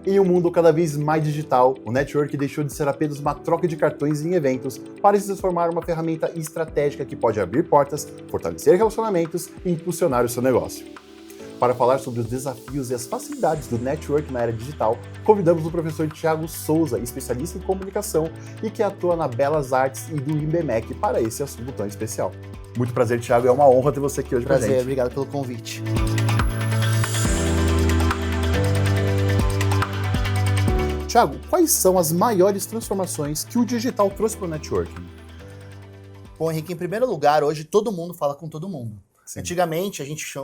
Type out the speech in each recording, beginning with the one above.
Em um mundo cada vez mais digital, o network deixou de ser apenas uma troca de cartões em eventos para se transformar em uma ferramenta estratégica que pode abrir portas, fortalecer relacionamentos e impulsionar o seu negócio. Para falar sobre os desafios e as facilidades do network na era digital, convidamos o professor Thiago Souza, especialista em comunicação e que atua na Belas Artes e do IBMEC para esse assunto tão especial. Muito prazer, Thiago, é uma honra ter você aqui hoje com a gente. Prazer, obrigado pelo convite. Thiago, quais são as maiores transformações que o digital trouxe para o networking? Bom, Henrique, em primeiro lugar, hoje todo mundo fala com todo mundo. Sim. Antigamente,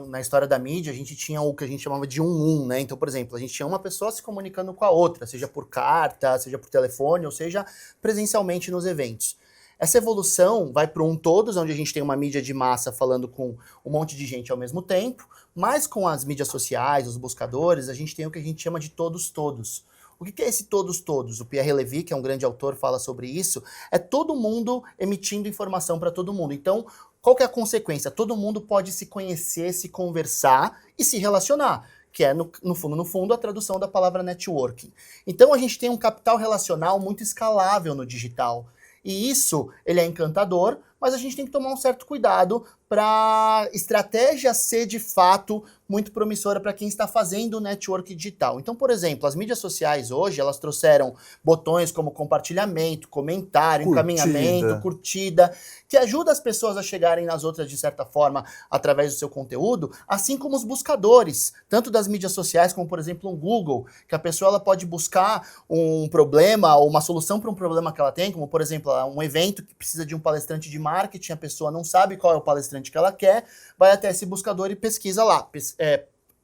na história da mídia, a gente tinha o que a gente chamava de 1-1, né? Então, por exemplo, a gente tinha uma pessoa se comunicando com a outra, seja por carta, seja por telefone, ou seja, presencialmente nos eventos. Essa evolução vai para um todos, onde a gente tem uma mídia de massa falando com um monte de gente ao mesmo tempo, mas com as mídias sociais, os buscadores, a gente tem o que a gente chama de todos-todos. O que é esse todos-todos? O Pierre Levy, que é um grande autor, fala sobre isso. É todo mundo emitindo informação para todo mundo. Então, qual que é a consequência? Todo mundo pode se conhecer, se conversar e se relacionar, que é, no fundo, a tradução da palavra networking. Então, a gente tem um capital relacional muito escalável no digital. E isso, ele é encantador, mas a gente tem que tomar um certo cuidado para a estratégia ser, de fato, muito promissora para quem está fazendo o network digital. Então, por exemplo, as mídias sociais hoje, elas trouxeram botões como compartilhamento, comentário, encaminhamento, curtida, que ajuda as pessoas a chegarem nas outras, de certa forma, através do seu conteúdo, assim como os buscadores, tanto das mídias sociais como, por exemplo, um Google, que a pessoa ela pode buscar um problema ou uma solução para um problema que ela tem, como, por exemplo, um evento que precisa de um palestrante de marketing, a pessoa não sabe qual é o palestrante que ela quer, vai até esse buscador e pesquisa lá,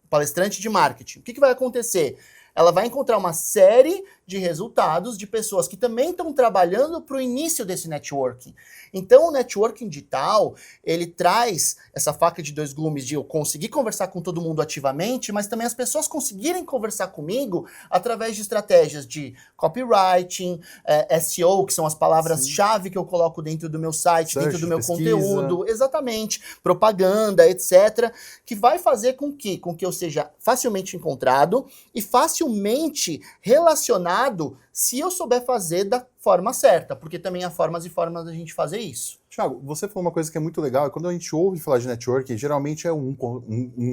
palestrante de marketing. O que vai acontecer? Ela vai encontrar uma série de resultados de pessoas que também estão trabalhando para o início desse networking. Então, o networking digital, ele traz essa faca de dois gumes de eu conseguir conversar com todo mundo ativamente, mas também as pessoas conseguirem conversar comigo através de estratégias de copywriting, SEO, que são as palavras-chave que eu coloco dentro do meu site, dentro do meu conteúdo, exatamente, propaganda, etc., que vai fazer com que eu seja facilmente encontrado e facilmente relacionado se eu souber fazer da forma certa, porque também há formas e formas da gente fazer isso. Thiago, você falou uma coisa que é muito legal, quando a gente ouve falar de networking, geralmente é um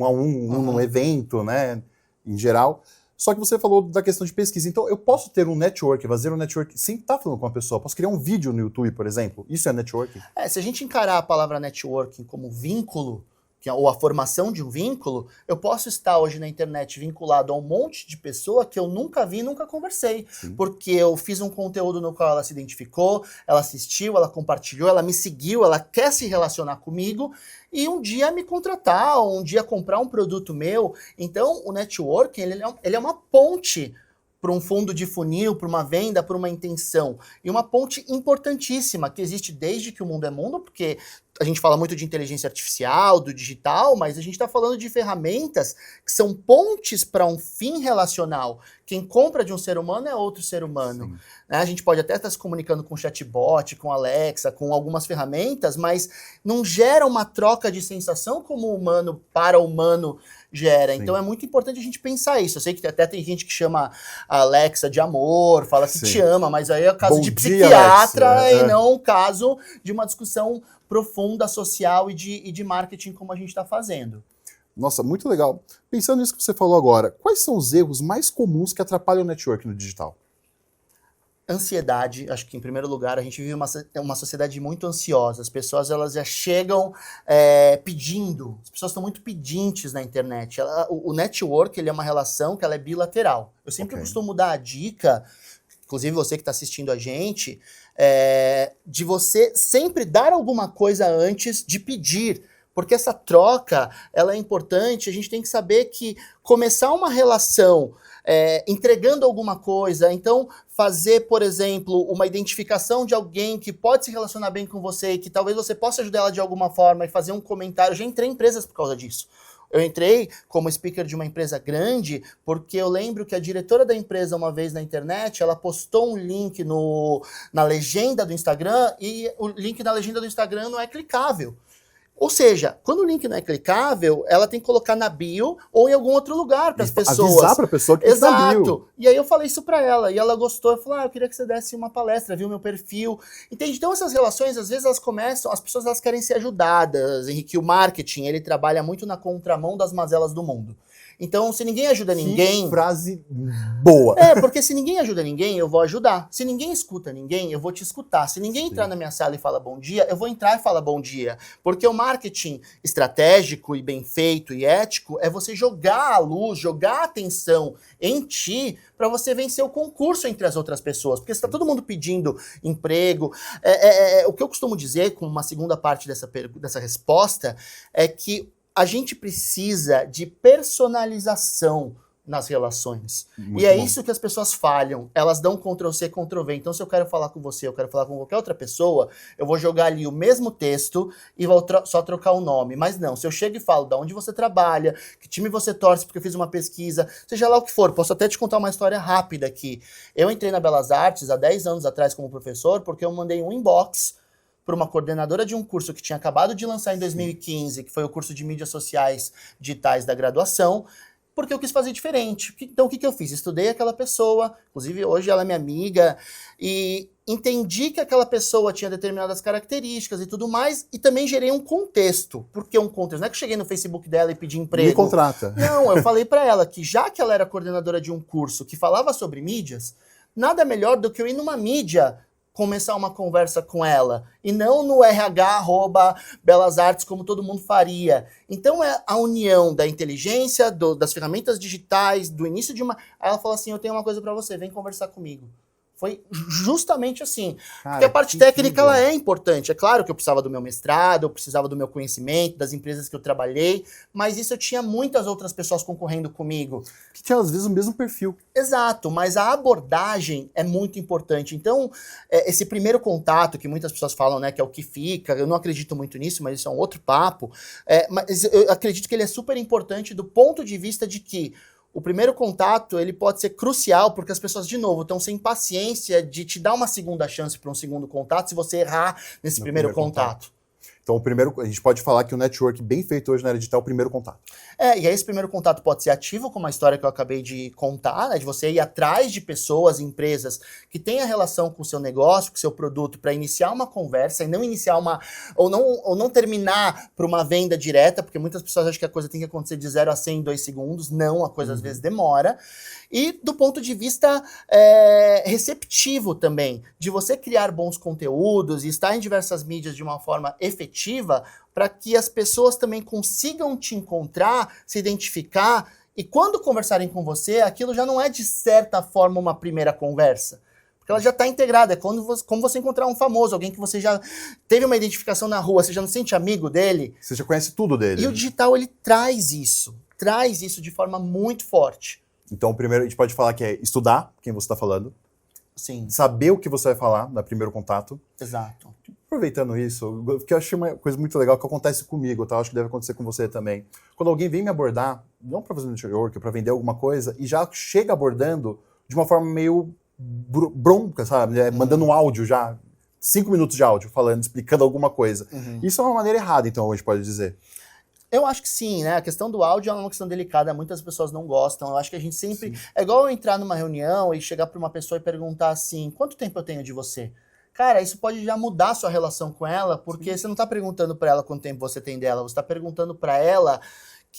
a um num evento, né, em geral, só que você falou da questão de pesquisa, então eu posso ter um network, fazer um network sem estar falando com uma pessoa, posso criar um vídeo no YouTube, por exemplo, isso é networking? Se a gente encarar a palavra networking como vínculo, ou a formação de um vínculo, eu posso estar hoje na internet vinculado a um monte de pessoa que eu nunca vi, nunca conversei. Sim. Porque eu fiz um conteúdo no qual ela se identificou, ela assistiu, ela compartilhou, ela me seguiu, ela quer se relacionar comigo e um dia me contratar, ou um dia comprar um produto meu. Então, o networking, ele é uma ponte para um fundo de funil, para uma venda, para uma intenção. E uma ponte importantíssima, que existe desde que o mundo é mundo, porque a gente fala muito de inteligência artificial, do digital, mas a gente está falando de ferramentas que são pontes para um fim relacional. Quem compra de um ser humano é outro ser humano. Né? A gente pode até estar se comunicando com chatbot, com Alexa, com algumas ferramentas, mas não gera uma troca de sensação como o humano para o humano gera. Sim. Então é muito importante a gente pensar isso. Eu sei que até tem gente que chama a Alexa de amor, fala que te ama, mas aí é o caso de psiquiatra e não o caso de uma discussão profunda, social e de marketing como a gente está fazendo. Nossa, muito legal. Pensando nisso que você falou agora, quais são os erros mais comuns que atrapalham o network no digital? Ansiedade, acho que em primeiro lugar a gente vive uma sociedade muito ansiosa, as pessoas elas já chegam pedindo, as pessoas estão muito pedintes na internet. O network ele é uma relação que ela é bilateral. Eu sempre costumo dar a dica, inclusive você que está assistindo a gente, de você sempre dar alguma coisa antes de pedir, porque essa troca ela é importante. A gente tem que saber que começar uma relação entregando alguma coisa, então fazer, por exemplo, uma identificação de alguém que pode se relacionar bem com você e que talvez você possa ajudar ela de alguma forma e fazer um comentário. Eu já entrei em empresas por causa disso. Eu entrei como speaker de uma empresa grande porque eu lembro que a diretora da empresa, uma vez na internet, ela postou um link na legenda do Instagram e o link na legenda do Instagram não é clicável. Ou seja, quando o link não é clicável, ela tem que colocar na bio ou em algum outro lugar para as pessoas. Avisar para a pessoa que está na bio. Exato. E aí eu falei isso para ela, e ela gostou. Eu falei, eu queria que você desse uma palestra, viu meu perfil. Entende? Então essas relações, às vezes elas começam, as pessoas elas querem ser ajudadas. Henrique, o marketing, ele trabalha muito na contramão das mazelas do mundo. Então, se ninguém ajuda ninguém... Que frase boa. Porque se ninguém ajuda ninguém, eu vou ajudar. Se ninguém escuta ninguém, eu vou te escutar. Se ninguém entrar na minha sala e fala bom dia, eu vou entrar e falar bom dia. Porque o marketing estratégico e bem feito e ético é você jogar a luz, jogar a atenção em ti para você vencer o concurso entre as outras pessoas. Porque se está todo mundo pedindo emprego... o que eu costumo dizer, com uma segunda parte dessa resposta, é que a gente precisa de personalização nas relações. Muito e é bom. isso que as pessoas falham. Elas dão Ctrl+C, Ctrl+V. Então, se eu quero falar com você, eu quero falar com qualquer outra pessoa, eu vou jogar ali o mesmo texto e vou só trocar o nome. Mas não, se eu chego e falo de onde você trabalha, que time você torce porque eu fiz uma pesquisa, seja lá o que for, posso até te contar uma história rápida aqui. Eu entrei na Belas Artes há 10 anos atrás como professor porque eu mandei um inbox para uma coordenadora de um curso que tinha acabado de lançar em 2015, que foi o curso de mídias sociais digitais da graduação, porque eu quis fazer diferente. Então, o que eu fiz? Estudei aquela pessoa, inclusive hoje ela é minha amiga, e entendi que aquela pessoa tinha determinadas características e tudo mais, e também gerei um contexto. Por que um contexto? Não é que eu cheguei no Facebook dela e pedi emprego. Me contrata. Não, eu falei para ela que já que ela era coordenadora de um curso que falava sobre mídias, nada melhor do que eu ir numa mídia começar uma conversa com ela, e não no RH@belasartes como todo mundo faria. Então é a união da inteligência, das ferramentas digitais, do início de uma... Aí ela falou assim, eu tenho uma coisa para você, vem conversar comigo. Foi justamente assim. Cara, porque a parte técnica ela é importante. É claro que eu precisava do meu mestrado, eu precisava do meu conhecimento, das empresas que eu trabalhei, mas isso eu tinha muitas outras pessoas concorrendo comigo. Que tinha, às vezes, o mesmo perfil. Exato, mas a abordagem é muito importante. Então, esse primeiro contato, que muitas pessoas falam, né, que é o que fica, eu não acredito muito nisso, mas isso é um outro papo, mas eu acredito que ele é super importante do ponto de vista de que o primeiro contato, ele pode ser crucial, porque as pessoas, de novo, estão sem paciência de te dar uma segunda chance para um segundo contato se você errar nesse primeiro contato. Então, a gente pode falar que o network bem feito hoje na era digital é o primeiro contato. E aí esse primeiro contato pode ser ativo, como a história que eu acabei de contar, né, de você ir atrás de pessoas, empresas que têm a relação com o seu negócio, com o seu produto, para iniciar uma conversa e não iniciar ou não terminar para uma venda direta, porque muitas pessoas acham que a coisa tem que acontecer de 0 a 100 em 2 segundos. Não, a coisa às vezes demora. E do ponto de vista receptivo também, de você criar bons conteúdos e estar em diversas mídias de uma forma efetiva, para que as pessoas também consigam te encontrar, se identificar, e quando conversarem com você, aquilo já não é de certa forma uma primeira conversa. Porque ela já está integrada, é como você encontrar um famoso, alguém que você já teve uma identificação na rua, você já não se sente amigo dele. Você já conhece tudo dele. E o digital, ele traz isso de forma muito forte. Então, primeiro, a gente pode falar que é estudar quem você está falando. Sim. Saber o que você vai falar no primeiro contato. Exato. Aproveitando isso, porque eu achei uma coisa muito legal que acontece comigo, tá? Acho que deve acontecer com você também. Quando alguém vem me abordar, não para fazer network, para vender alguma coisa, e já chega abordando de uma forma meio bronca, sabe? Mandando um áudio já, 5 minutos de áudio, falando, explicando alguma coisa. Isso é uma maneira errada, então, a gente pode dizer. Eu acho que sim, né? A questão do áudio é uma questão delicada, muitas pessoas não gostam. Eu acho que a gente sempre... Sim. É igual eu entrar numa reunião e chegar para uma pessoa e perguntar assim, quanto tempo eu tenho de você? Cara, isso pode já mudar a sua relação com ela, porque você não está perguntando para ela quanto tempo você tem dela, você está perguntando para ela,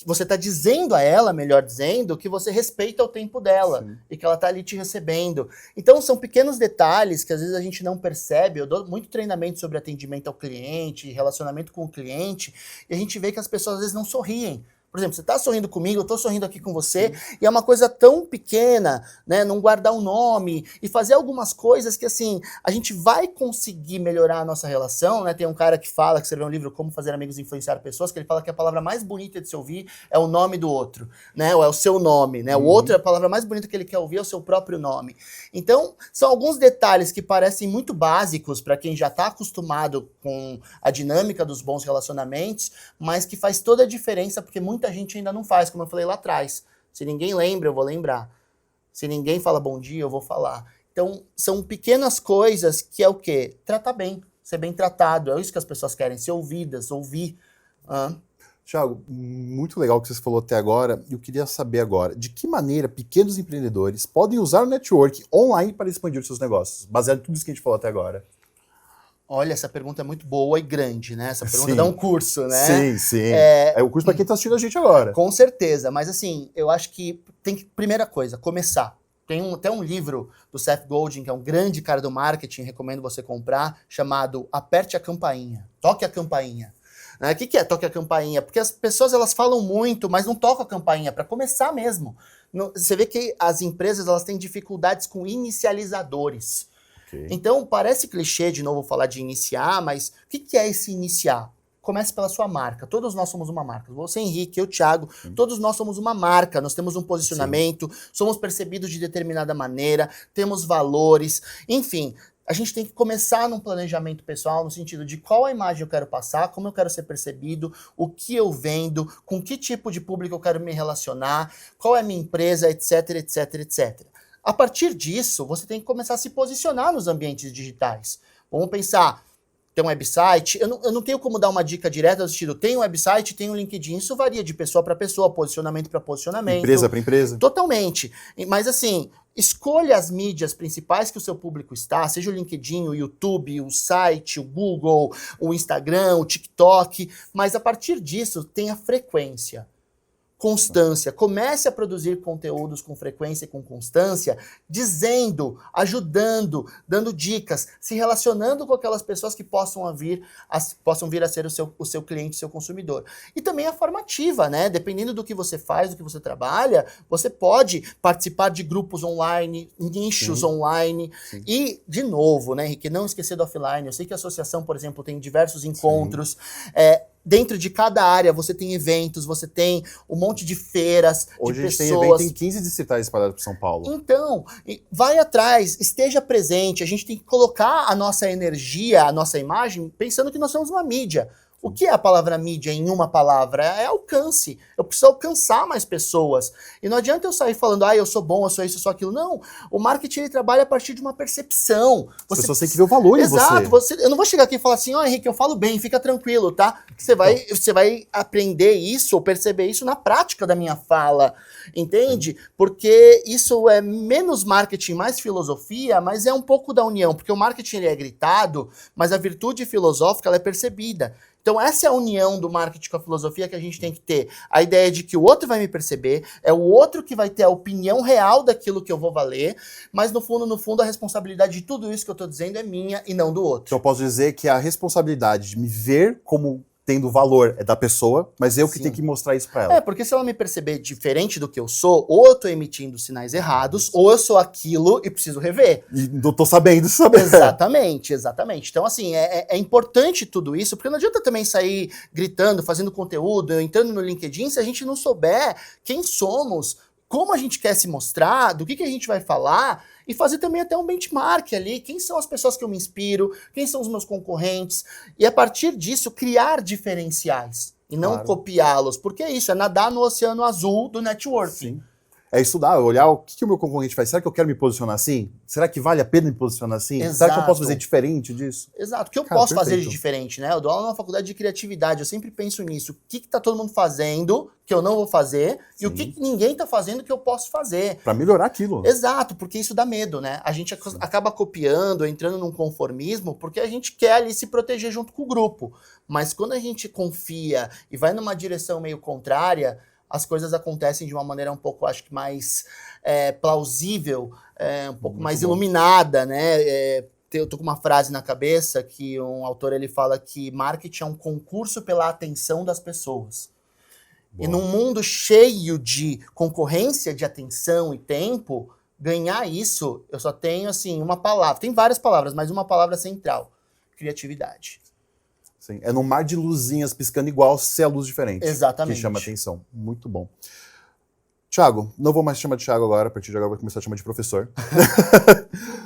você está dizendo a ela, melhor dizendo, que você respeita o tempo dela. Sim. E que ela está ali te recebendo. Então, são pequenos detalhes que às vezes a gente não percebe. Eu dou muito treinamento sobre atendimento ao cliente, relacionamento com o cliente, e a gente vê que as pessoas às vezes não sorriem. Por exemplo, você está sorrindo comigo, eu estou sorrindo aqui com você, e é uma coisa tão pequena, né? Não guardar o nome e fazer algumas coisas que, assim, a gente vai conseguir melhorar a nossa relação, né? Tem um cara que fala, que escreveu um livro, Como Fazer Amigos e Influenciar Pessoas, que ele fala que a palavra mais bonita de se ouvir é o nome do outro, né? Ou é o seu nome, né? O outro, a palavra mais bonita que ele quer ouvir é o seu próprio nome. Então, são alguns detalhes que parecem muito básicos para quem já está acostumado com a dinâmica dos bons relacionamentos, mas que faz toda a diferença, porque muita gente ainda não faz, como eu falei lá atrás. Se ninguém lembra, eu vou lembrar. Se ninguém fala bom dia, eu vou falar. Então, são pequenas coisas que é o quê? Tratar bem, ser bem tratado. É isso que as pessoas querem, ser ouvidas, ouvir. Thiago, muito legal o que você falou até agora. Eu queria saber agora, de que maneira pequenos empreendedores podem usar o network online para expandir os seus negócios, baseado em tudo isso que a gente falou até agora? Olha, essa pergunta é muito boa e grande, né? Essa pergunta Sim. dá um curso, né? Sim, sim. É o curso para quem está assistindo a gente agora. Com certeza, mas assim, eu acho que tem que, primeira coisa, começar. Tem até um livro do Seth Godin, que é um grande cara do marketing, recomendo você comprar, chamado Aperte a Campainha, Toque a Campainha. O que é toque a campainha? Porque as pessoas elas falam muito, mas não tocam a campainha, para começar mesmo. Você vê que as empresas elas têm dificuldades com inicializadores. Okay. Então, parece clichê de novo falar de iniciar, mas o que é esse iniciar? Comece pela sua marca. Todos nós somos uma marca. Você, Henrique, eu, Thiago, todos nós somos uma marca. Nós temos um posicionamento, somos percebidos de determinada maneira, temos valores, enfim. A gente tem que começar num planejamento pessoal, no sentido de qual a imagem eu quero passar, como eu quero ser percebido, o que eu vendo, com que tipo de público eu quero me relacionar, qual é a minha empresa, etc, etc, etc. A partir disso, você tem que começar a se posicionar nos ambientes digitais. Vamos pensar, tem um website, eu não tenho como dar uma dica direta do sentido, tem um website, tem um LinkedIn, isso varia de pessoa para pessoa, posicionamento para posicionamento. Empresa para empresa. Totalmente. Mas assim, escolha as mídias principais que o seu público está, seja o LinkedIn, o YouTube, o site, o Google, o Instagram, o TikTok, mas a partir disso, tenha frequência. Constância. Comece a produzir conteúdos com frequência e com constância, dizendo, ajudando, dando dicas, se relacionando com aquelas pessoas que possam vir a ser o seu cliente, o seu consumidor. E também a formativa, né? Dependendo do que você faz, do que você trabalha, você pode participar de grupos online, nichos online. Sim. E, de novo, né, Henrique, não esquecer do offline. Eu sei que a associação, por exemplo, tem diversos encontros. Dentro de cada área você tem eventos, você tem um monte de feiras, hoje de pessoas. Hoje a gente tem evento em 15 distritais espalhados por São Paulo. Então, vai atrás, esteja presente. A gente tem que colocar a nossa energia, a nossa imagem, pensando que nós somos uma mídia. O que é a palavra mídia em uma palavra? É alcance. Eu preciso alcançar mais pessoas. E não adianta eu sair falando, eu sou bom, eu sou isso, eu sou aquilo. Não. O marketing ele trabalha a partir de uma percepção. As pessoas têm que ver o valor em você. Exato. Eu não vou chegar aqui e falar assim, Henrique, eu falo bem, fica tranquilo, tá? Você vai aprender isso ou perceber isso na prática da minha fala. Entende? Porque isso é menos marketing, mais filosofia, mas é um pouco da união. Porque o marketing ele é gritado, mas a virtude filosófica ela é percebida. Então essa é a união do marketing com a filosofia que a gente tem que ter. A ideia de que o outro vai me perceber, é o outro que vai ter a opinião real daquilo que eu vou valer, mas no fundo, a responsabilidade de tudo isso que eu estou dizendo é minha e não do outro. Então eu posso dizer que a responsabilidade de me ver como tendo valor é da pessoa, mas eu que tenho que mostrar isso pra ela. Porque se ela me perceber diferente do que eu sou, ou eu tô emitindo sinais errados, ou eu sou aquilo e preciso rever. E não tô sabendo saber. Exatamente. Então, assim, é importante tudo isso, porque não adianta também sair gritando, fazendo conteúdo, entrando no LinkedIn, se a gente não souber quem somos, como a gente quer se mostrar, do que a gente vai falar, e fazer também até um benchmark ali, quem são as pessoas que eu me inspiro, quem são os meus concorrentes, e a partir disso criar diferenciais, e não copiá-los, porque é isso, é nadar no oceano azul do networking. Sim. É estudar, olhar o que o meu concorrente faz. Será que eu quero me posicionar assim? Será que vale a pena me posicionar assim? Exato. Será que eu posso fazer diferente disso? Exato. O que eu posso fazer de diferente, né? Eu dou aula numa faculdade de criatividade, eu sempre penso nisso. O que tá todo mundo fazendo que eu não vou fazer e o que ninguém tá fazendo que eu posso fazer. Pra melhorar aquilo. Exato, porque isso dá medo, né? A gente acaba copiando, entrando num conformismo, porque a gente quer ali se proteger junto com o grupo. Mas quando a gente confia e vai numa direção meio contrária, as coisas acontecem de uma maneira um pouco, acho que mais plausível, um pouco muito mais iluminada, né? Eu tô com uma frase na cabeça que um autor ele fala que marketing é um concurso pela atenção das pessoas. Boa. E num mundo cheio de concorrência, de atenção e tempo, ganhar isso, eu só tenho assim uma palavra. Tem várias palavras, mas uma palavra central: criatividade. Sim, é no mar de luzinhas piscando igual, se é luz diferente. Exatamente. Que chama atenção. Muito bom. Thiago, não vou mais chamar de Thiago agora, a partir de agora vou começar a chamar de professor.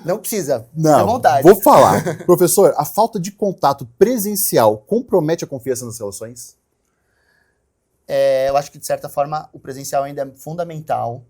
Não precisa, não, fica à vontade. Vou falar. Professor, a falta de contato presencial compromete a confiança nas relações? Eu acho que, de certa forma, o presencial ainda é fundamental,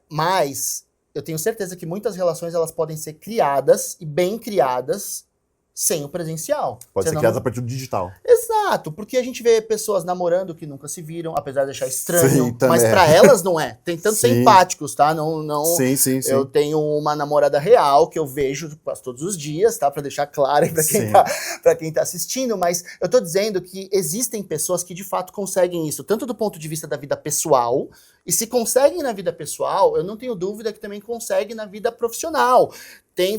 mas eu tenho certeza que muitas relações elas podem ser criadas, e bem criadas, sem o presencial. Pode ser criadas a partir do digital. Exato, porque a gente vê pessoas namorando que nunca se viram, apesar de achar estranho, Sim, também. mas pra elas não é. Tentando ser Sim. empáticos, tá? Não, Sim, sim, sim. eu tenho uma namorada real que eu vejo quase todos os dias, tá? Pra deixar claro aí Sim. pra quem tá assistindo, mas eu tô dizendo que existem pessoas que de fato conseguem isso, tanto do ponto de vista da vida pessoal, e se conseguem na vida pessoal, eu não tenho dúvida que também conseguem na vida profissional.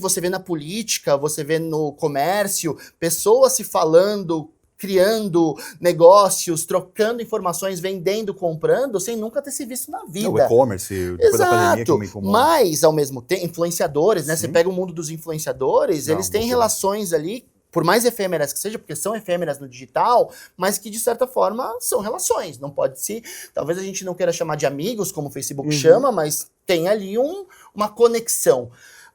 Você vê na política, você vê no comércio, pessoas se falando, criando negócios, trocando informações, vendendo, comprando, sem nunca ter se visto na vida. O e-commerce, depois da pandemia que é muito comum. Mas, ao mesmo tempo, influenciadores, né? Sim. Você pega o mundo dos influenciadores, eles têm relações ali, por mais efêmeras que seja, porque são efêmeras no digital, mas que, de certa forma, são relações. Não pode ser... Talvez a gente não queira chamar de amigos, como o Facebook chama, mas tem ali uma conexão.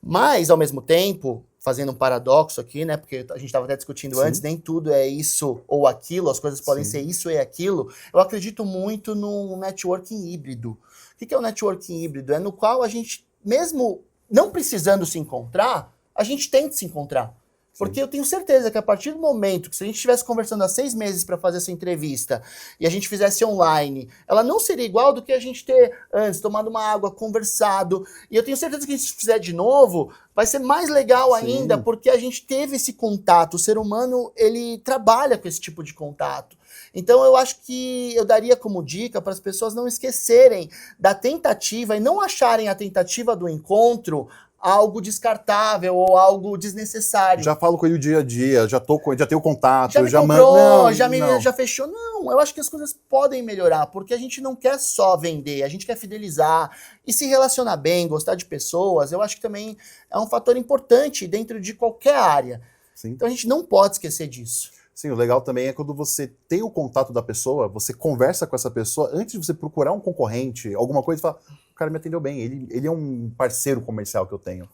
Mas, ao mesmo tempo, fazendo um paradoxo aqui, né? Porque a gente estava até discutindo antes, nem tudo é isso ou aquilo, as coisas podem ser isso e aquilo. Eu acredito muito no networking híbrido. O que é o networking híbrido? É no qual a gente, mesmo não precisando se encontrar, a gente tenta se encontrar. Porque eu tenho certeza que a partir do momento que se a gente estivesse conversando há 6 meses para fazer essa entrevista e a gente fizesse online, ela não seria igual do que a gente ter antes, tomado uma água, conversado. E eu tenho certeza que se a gente fizer de novo, vai ser mais legal ainda, porque a gente teve esse contato. O ser humano, ele trabalha com esse tipo de contato. Então eu acho que eu daria como dica para as pessoas não esquecerem da tentativa e não acharem a tentativa do encontro algo descartável ou algo desnecessário. Já falo com ele o dia a dia, já tenho contato, já mando. Já fechou. Não, eu acho que as coisas podem melhorar, porque a gente não quer só vender, a gente quer fidelizar e se relacionar bem, gostar de pessoas. Eu acho que também é um fator importante dentro de qualquer área. Sim. Então a gente não pode esquecer disso. Sim, o legal também é quando você tem o contato da pessoa, você conversa com essa pessoa, antes de você procurar um concorrente, alguma coisa, e fala, o cara me atendeu bem, ele é um parceiro comercial que eu tenho.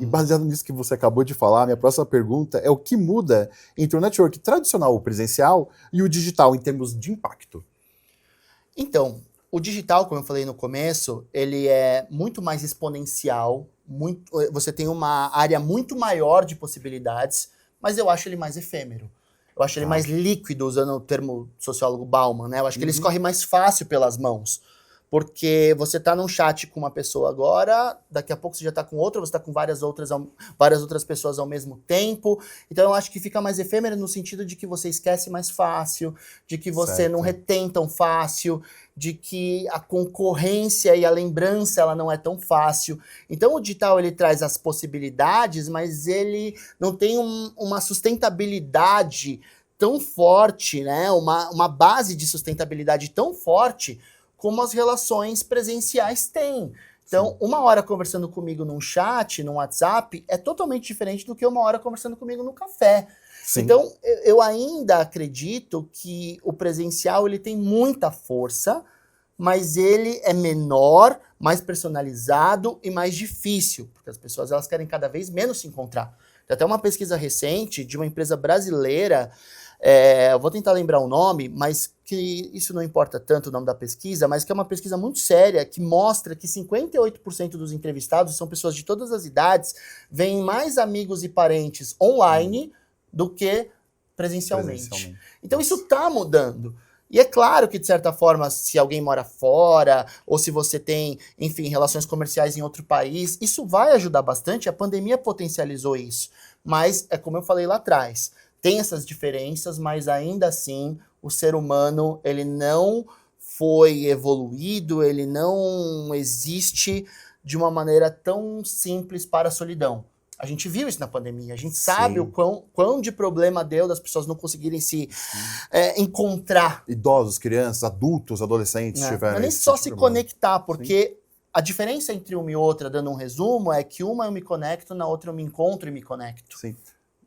E baseado nisso que você acabou de falar, minha próxima pergunta é o que muda entre o network tradicional, o presencial, e o digital em termos de impacto? Então, o digital, como eu falei no começo, ele é muito mais exponencial, você tem uma área muito maior de possibilidades, mas eu acho ele mais efêmero. Eu acho ele mais líquido, usando o termo sociólogo Bauman, né? Eu acho que ele escorre mais fácil pelas mãos. Porque você tá num chat com uma pessoa agora, daqui a pouco você já tá com outra, você tá com várias outras pessoas ao mesmo tempo. Então eu acho que fica mais efêmero no sentido de que você esquece mais fácil, de que você não retém tão fácil, de que a concorrência e a lembrança ela não é tão fácil. Então o digital ele traz as possibilidades, mas ele não tem uma sustentabilidade tão forte, né? Uma base de sustentabilidade tão forte como as relações presenciais têm. Então, uma hora conversando comigo num chat, num WhatsApp, é totalmente diferente do que uma hora conversando comigo no café. Sim. Então, eu ainda acredito que o presencial ele tem muita força, mas ele é menor, mais personalizado e mais difícil, porque as pessoas elas querem cada vez menos se encontrar. Tem até uma pesquisa recente de uma empresa brasileira, eu vou tentar lembrar o nome, mas que isso não importa tanto o nome da pesquisa, mas que é uma pesquisa muito séria que mostra que 58% dos entrevistados são pessoas de todas as idades, veem mais amigos e parentes online do que presencialmente. Então isso está mudando. E é claro que, de certa forma, se alguém mora fora, ou se você tem, enfim, relações comerciais em outro país, isso vai ajudar bastante, a pandemia potencializou isso. Mas, é como eu falei lá atrás, tem essas diferenças, mas ainda assim, o ser humano, ele não foi evoluído, ele não existe de uma maneira tão simples para a solidão. A gente viu isso na pandemia, a gente sabe o quão de problema deu das pessoas não conseguirem se encontrar. Idosos, crianças, adultos, adolescentes tiveram. Não é nem só se conectar, porque a diferença entre uma e outra, dando um resumo, é que uma eu me conecto, na outra eu me encontro e me conecto. Sim.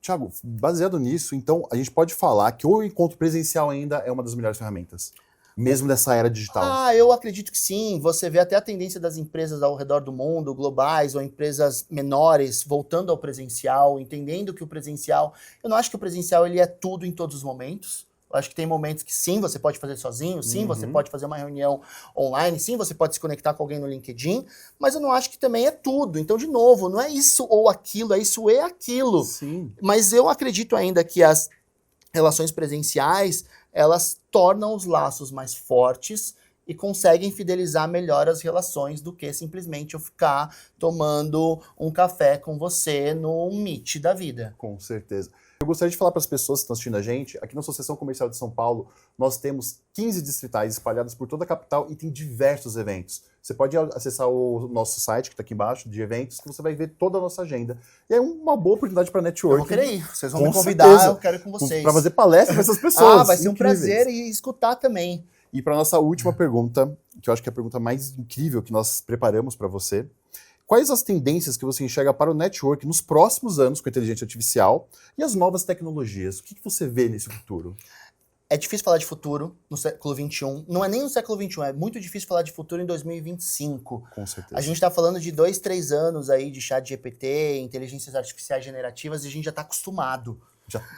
Thiago, baseado nisso, então, a gente pode falar que o encontro presencial ainda é uma das melhores ferramentas, mesmo nessa era digital. Eu acredito que sim. Você vê até a tendência das empresas ao redor do mundo, globais ou empresas menores, voltando ao presencial, entendendo que o presencial... Eu não acho que o presencial ele é tudo em todos os momentos. Eu acho que tem momentos que sim, você pode fazer sozinho, sim, você pode fazer uma reunião online, sim, você pode se conectar com alguém no LinkedIn, mas eu não acho que também é tudo. Então, de novo, não é isso ou aquilo, é isso e aquilo. Sim. Mas eu acredito ainda que as relações presenciais, elas tornam os laços mais fortes e conseguem fidelizar melhor as relações do que simplesmente eu ficar tomando um café com você no Meet da vida. Com certeza. Eu gostaria de falar para as pessoas que estão assistindo a gente, aqui na Associação Comercial de São Paulo, nós temos 15 distritais espalhados por toda a capital e tem diversos eventos. Você pode acessar o nosso site, que está aqui embaixo, de eventos, que você vai ver toda a nossa agenda. E é uma boa oportunidade para networking. Eu vou querer ir, vocês vão Com me convidar, certeza. eu quero ir com vocês. Para fazer palestra para essas pessoas. Vai ser um incríveis. prazer e escutar também. E para nossa última pergunta, que eu acho que é a pergunta mais incrível que nós preparamos para você, quais as tendências que você enxerga para o network nos próximos anos com a inteligência artificial e as novas tecnologias? O que você vê nesse futuro? É difícil falar de futuro no século XXI. Não é nem no século XXI, é muito difícil falar de futuro em 2025. Com certeza. A gente está falando de 2, 3 anos aí de ChatGPT, inteligências artificiais generativas, e a gente já está acostumado.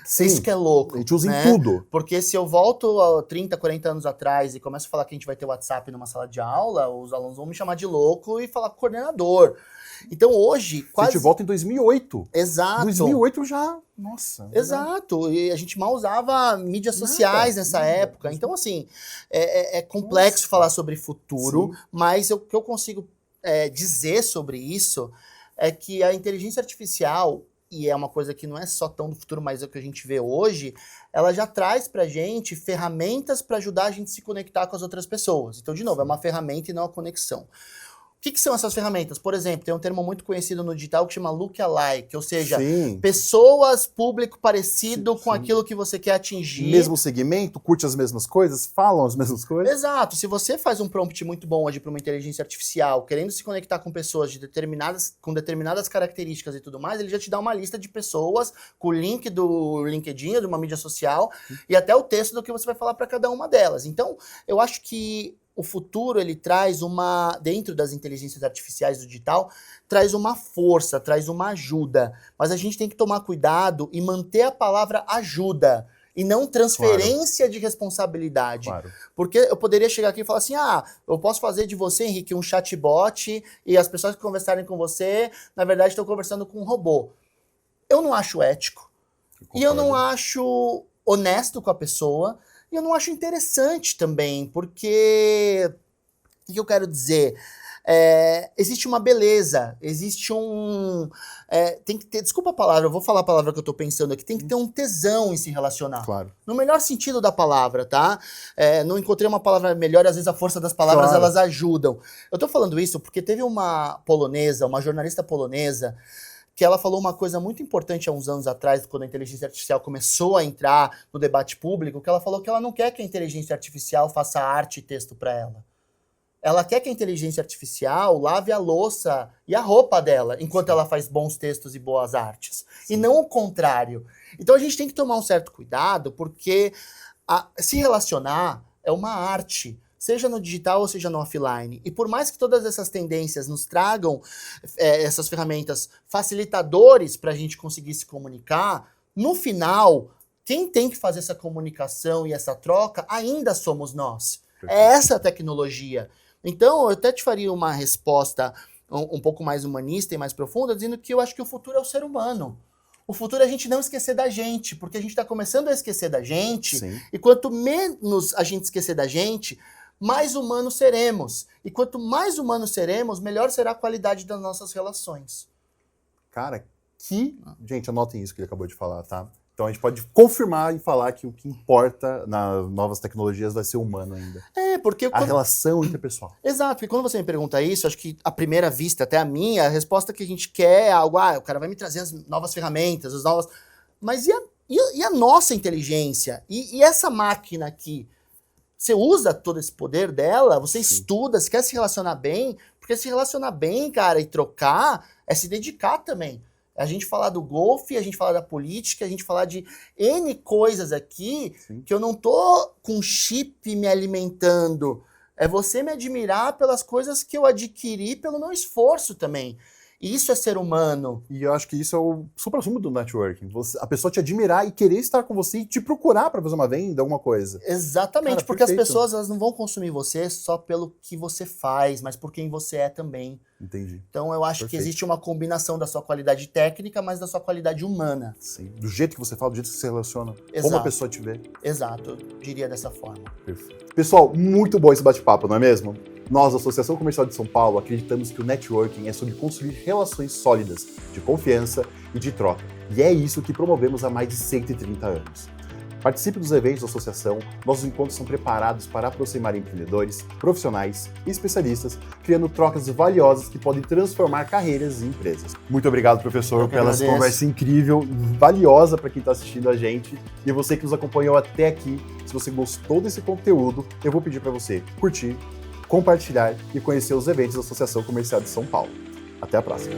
Sim, isso que é louco. A gente usa né? em tudo. Porque se eu volto a 30, 40 anos atrás e começo a falar que a gente vai ter WhatsApp numa sala de aula, os alunos vão me chamar de louco e falar coordenador. Então hoje, quase... A gente volta em 2008. Exato. 2008 já... Nossa. Exato. E a gente mal usava mídias sociais nessa época. Então, assim, é complexo falar sobre futuro, sim, mas o que eu consigo dizer sobre isso é que a inteligência artificial, e é uma coisa que não é só tão do futuro, mas é o que a gente vê hoje, ela já traz pra gente ferramentas para ajudar a gente a se conectar com as outras pessoas. Então, de novo, é uma ferramenta e não uma conexão. O que são essas ferramentas? Por exemplo, tem um termo muito conhecido no digital que chama lookalike, ou seja, sim, pessoas, público parecido sim, com aquilo que você quer atingir. Mesmo segmento, curte as mesmas coisas, falam as mesmas coisas. Exato. Se você faz um prompt muito bom hoje para uma inteligência artificial, querendo se conectar com pessoas com determinadas características e tudo mais, ele já te dá uma lista de pessoas com o link do LinkedIn, de uma mídia social, e até o texto do que você vai falar para cada uma delas. Então, eu acho que o futuro, ele traz dentro das inteligências artificiais do digital, traz uma força, traz uma ajuda. Mas a gente tem que tomar cuidado e manter a palavra ajuda, e não transferência de responsabilidade. Claro. Porque eu poderia chegar aqui e falar assim, eu posso fazer de você, Henrique, um chatbot, e as pessoas que conversarem com você, na verdade, estão conversando com um robô. Eu não acho ético, e eu não acho honesto com a pessoa, e eu não acho interessante também, porque... O que eu quero dizer? Existe uma beleza, existe tem que ter... Desculpa a palavra, eu vou falar a palavra que eu tô pensando aqui. Tem que ter um tesão em se relacionar. Claro. No melhor sentido da palavra, tá? Não encontrei uma palavra melhor, às vezes a força das palavras, claro, elas ajudam. Eu tô falando isso porque teve uma jornalista polonesa, que ela falou uma coisa muito importante há uns anos atrás, quando a inteligência artificial começou a entrar no debate público, que ela falou que ela não quer que a inteligência artificial faça arte e texto para ela. Ela quer que a inteligência artificial lave a louça e a roupa dela, enquanto ela faz bons textos e boas artes. Sim. E não o contrário. Então a gente tem que tomar um certo cuidado, porque se relacionar é uma arte, seja no digital ou seja no offline. E por mais que todas essas tendências nos tragam essas ferramentas facilitadores para a gente conseguir se comunicar, no final, quem tem que fazer essa comunicação e essa troca ainda somos nós. Perfeito. É essa a tecnologia. Então, eu até te faria uma resposta um pouco mais humanista e mais profunda, dizendo que eu acho que o futuro é o ser humano. O futuro é a gente não esquecer da gente, porque a gente está começando a esquecer da gente, sim, e quanto menos a gente esquecer da gente, mais humanos seremos. E quanto mais humanos seremos, melhor será a qualidade das nossas relações. Cara, gente, anotem isso que ele acabou de falar, tá? Então a gente pode confirmar e falar que o que importa nas novas tecnologias vai ser humano ainda. Porque... A relação interpessoal. Exato, porque quando você me pergunta isso, acho que à primeira vista, até a minha, a resposta que a gente quer é algo, o cara vai me trazer as novas ferramentas, as novas... Mas e a nossa inteligência? E essa máquina aqui? Você usa todo esse poder dela, você sim, estuda, você quer se relacionar bem, porque se relacionar bem, cara, e trocar, é se dedicar também. A gente falar do golfe, a gente falar da política, a gente falar de N coisas aqui, sim, que eu não tô com chip me alimentando. É você me admirar pelas coisas que eu adquiri pelo meu esforço também. E isso é ser humano. E eu acho que isso é o supra-sumo do networking. A pessoa te admirar e querer estar com você e te procurar para fazer uma venda, alguma coisa. Exatamente, Cara, porque perfeito. as pessoas elas não vão consumir você só pelo que você faz, mas por quem você é também. Entendi. Então eu acho que existe uma combinação da sua qualidade técnica, mas da sua qualidade humana. Sim. Do jeito que você fala, do jeito que você se relaciona, Exato. como a pessoa te vê. Exato, eu diria dessa forma. Perfeito. Pessoal, muito bom esse bate-papo, não é mesmo? Nós, da Associação Comercial de São Paulo, acreditamos que o networking é sobre construir relações sólidas, de confiança e de troca. E é isso que promovemos há mais de 130 anos. Participe dos eventos da associação, nossos encontros são preparados para aproximar empreendedores, profissionais e especialistas, criando trocas valiosas que podem transformar carreiras e empresas. Muito obrigado, professor, pela essa conversa incrível, valiosa para quem está assistindo a gente. E você que nos acompanhou até aqui, se você gostou desse conteúdo, eu vou pedir para você curtir, compartilhar e conhecer os eventos da Associação Comercial de São Paulo. Até a próxima!